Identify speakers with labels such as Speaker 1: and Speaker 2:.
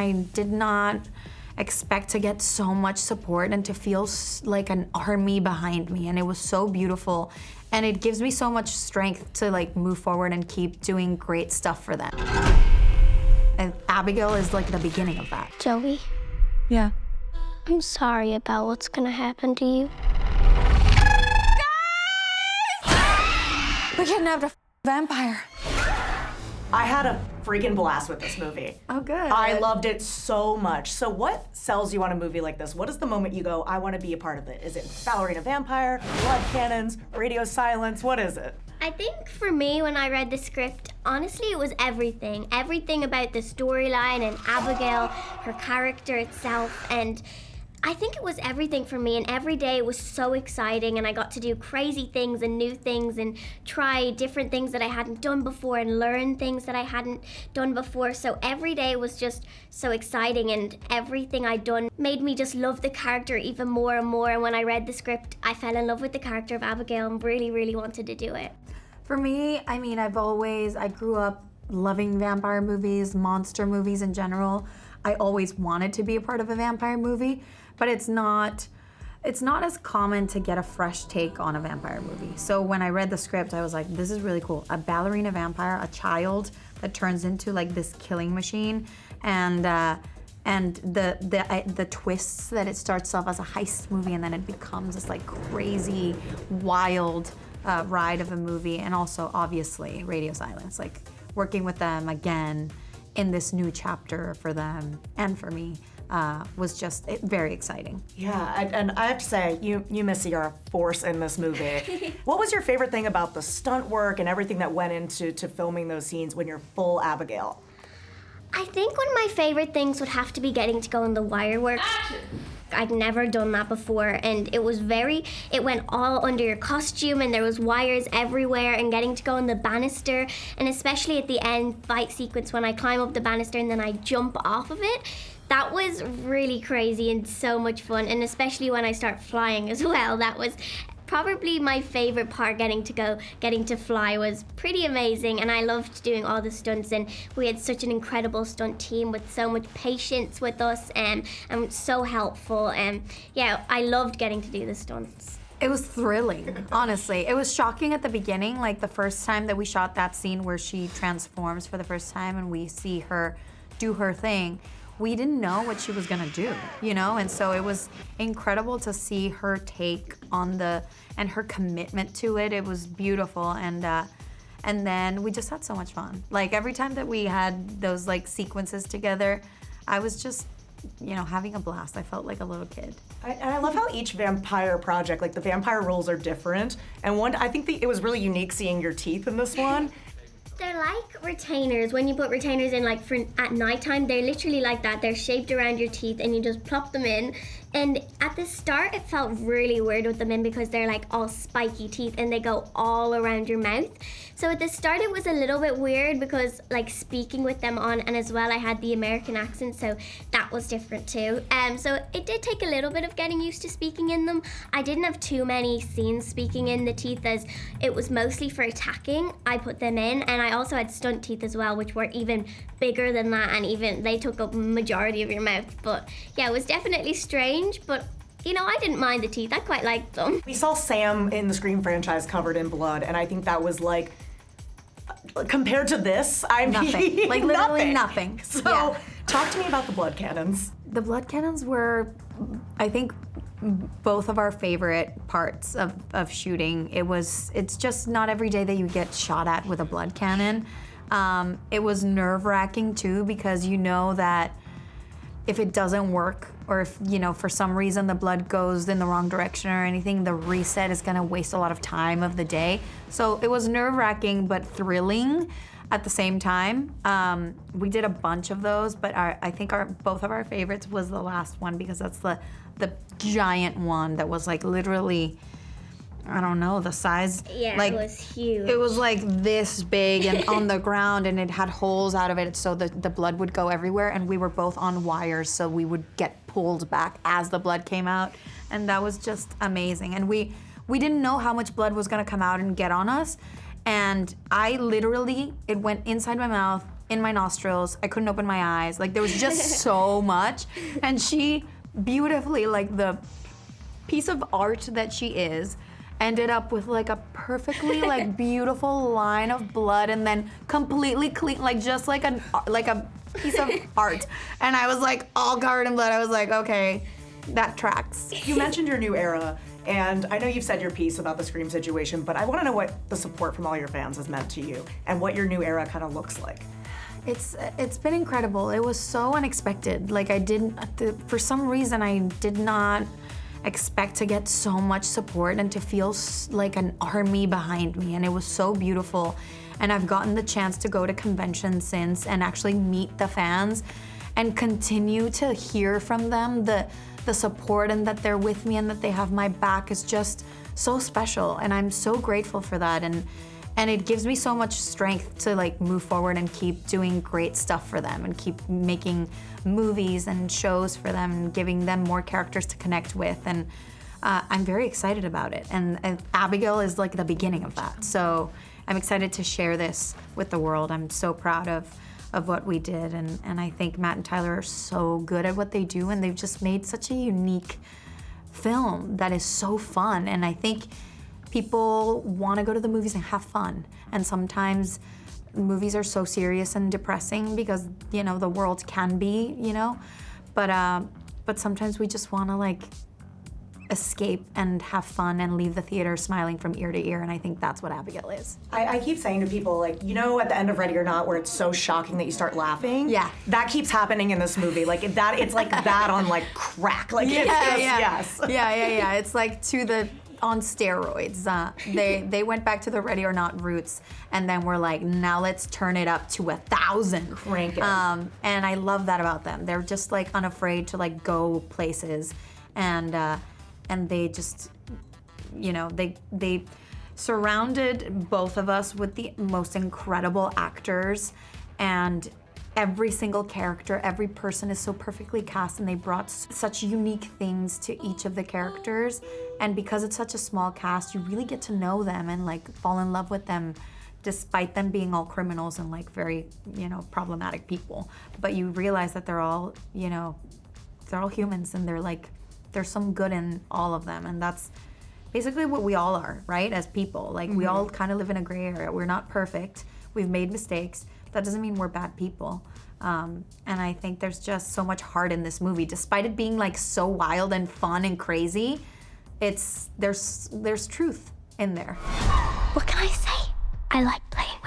Speaker 1: I did not expect to get so much support and to feel like an army behind me, and it was so beautiful. And it gives me so much strength to like move forward and keep doing great stuff for them. And Abigail is like the beginning of that.
Speaker 2: Joey?
Speaker 3: Yeah?
Speaker 2: I'm sorry about what's gonna happen to you.
Speaker 3: We kidnapped a vampire.
Speaker 4: I had a freaking blast with this movie.
Speaker 1: Oh, good.
Speaker 4: I loved it so much. So what sells you on a movie like this? What is the moment you go, I want to be a part of it? Is it ballerina vampire, blood cannons, radio silence? What is it?
Speaker 2: I think for me, when I read the script, honestly, it was everything. Everything about the storyline and Abigail, her character itself, and I think it was everything for me, and every day was so exciting, and I got to do crazy things and new things and try different things that I hadn't done before and learn things that I hadn't done before. So every day was just so exciting, and everything I'd done made me just love the character even more and more. And when I read the script, I fell in love with the character of Abigail and really, really wanted to do it.
Speaker 1: For me, I mean, I grew up loving vampire movies, monster movies in general. I always wanted to be a part of a vampire movie, but it's not as common to get a fresh take on a vampire movie. So when I read the script, I was like, this is really cool. A ballerina vampire, a child that turns into like this killing machine, and the twists that it starts off as a heist movie and then it becomes this like crazy, wild ride of a movie, and also obviously radio silence, like working with them again in this new chapter for them and for me was just very exciting.
Speaker 4: Yeah, and I have to say, you Missy are a force in this movie. What was your favorite thing about the stunt work and everything that went into filming those scenes when you're full Abigail?
Speaker 2: I think one of my favorite things would have to be getting to go in the wire work. I'd never done that before, and it went all under your costume, and there was wires everywhere, and getting to go on the banister, and especially at the end fight sequence when I climb up the banister and then I jump off of it. That was really crazy and so much fun, and especially when I start flying as well. That was probably my favorite part. Getting to fly was pretty amazing, and I loved doing all the stunts, and we had such an incredible stunt team with so much patience with us and so helpful, and yeah, I loved getting to do the stunts.
Speaker 1: It was thrilling, honestly. It was shocking at the beginning, like the first time that we shot that scene where she transforms for the first time and we see her do her thing. We didn't know what she was gonna do, you know? And so it was incredible to see her take on and her commitment to it. It was beautiful, and then we just had so much fun. Like every time that we had those like sequences together, I was just, you know, having a blast. I felt like a little kid.
Speaker 4: And I love how each vampire project, like the vampire roles are different. And I think it was really unique seeing your teeth in this one.
Speaker 2: They're like retainers. When you put retainers in, like at nighttime, they're literally like that. They're shaped around your teeth, and you just plop them in. And at the start, it felt really weird with them in because they're like all spiky teeth and they go all around your mouth. So at the start, it was a little bit weird because like speaking with them on, and as well I had the American accent, so that was different too. So it did take a little bit of getting used to speaking in them. I didn't have too many scenes speaking in the teeth as it was mostly for attacking. I put them in, and I also had stunt teeth as well, which were even bigger than that, and even they took up majority of your mouth. But yeah, it was definitely strange, but you know, I didn't mind the teeth. I quite liked them.
Speaker 4: We saw Sam in the Scream franchise covered in blood, and I think that was like, compared to this, I mean,
Speaker 1: nothing. Like literally nothing.
Speaker 4: So,
Speaker 1: yeah.
Speaker 4: Talk to me about the blood cannons.
Speaker 1: The blood cannons were, I think, both of our favorite parts of shooting. It's just not every day that you get shot at with a blood cannon. It was nerve-wracking too, because you know that if it doesn't work, or if, you know, for some reason the blood goes in the wrong direction or anything, the reset is gonna waste a lot of time of the day. So it was nerve-wracking but thrilling at the same time. We did a bunch of those, but I think both of our favorites was the last one, because that's the giant one that was like literally, I don't know, the size.
Speaker 2: Yeah,
Speaker 1: like,
Speaker 2: it was huge.
Speaker 1: It was like this big and on the ground, and it had holes out of it, so the blood would go everywhere, and we were both on wires, so we would get pulled back as the blood came out, and that was just amazing. And we didn't know how much blood was gonna come out and get on us, and I literally, it went inside my mouth, in my nostrils. I couldn't open my eyes. Like there was just so much. And she beautifully, like the piece of art that she is, ended up with like a perfectly like beautiful line of blood and then completely clean, like just like a piece of art. And I was like all covered in blood. I was like, okay, that tracks.
Speaker 4: You mentioned your new era, and I know you've said your piece about the Scream situation, but I want to know what the support from all your fans has meant to you and what your new era kind of looks like.
Speaker 1: It's been incredible. It was so unexpected. Like for some reason I did not expect to get so much support and to feel like an army behind me, and it was so beautiful. And I've gotten the chance to go to conventions since and actually meet the fans and continue to hear from them. The support and that they're with me and that they have my back is just so special, and I'm so grateful for that. And it gives me so much strength to like move forward and keep doing great stuff for them and keep making movies and shows for them and giving them more characters to connect with. And I'm very excited about it. And Abigail is like the beginning of that. So I'm excited to share this with the world. I'm so proud of what we did. And I think Matt and Tyler are so good at what they do, and they've just made such a unique film that is so fun. And I think people want to go to the movies and have fun. And sometimes movies are so serious and depressing because, you know, the world can be, you know, but sometimes we just want to like escape and have fun and leave the theater smiling from ear to ear, and I think that's what Abigail is.
Speaker 4: I keep saying to people, like, you know, at the end of Ready or Not, where it's so shocking that you start laughing?
Speaker 1: Yeah.
Speaker 4: That keeps happening in this movie. Like, it's like that on, like, crack. Like, it's just, yes.
Speaker 1: Yeah. It's like on steroids. They went back to the Ready or Not roots, and then we're like, now let's turn it up to 1,000.
Speaker 4: Crank it.
Speaker 1: And I love that about them. They're just like unafraid to like go places, and they just, you know, they surrounded both of us with the most incredible actors, and every single character, every person is so perfectly cast, and they brought such unique things to each of the characters. And because it's such a small cast, you really get to know them and like fall in love with them, despite them being all criminals and like very, you know, problematic people. But you realize that they're all, you know, they're all humans, and there's some good in all of them. And that's basically what we all are, right? As people, like we all kind of live in a gray area. We're not perfect. We've made mistakes. That doesn't mean we're bad people. And I think there's just so much heart in this movie, despite it being like so wild and fun and crazy. There's truth in there.
Speaker 2: What can I say? I like playing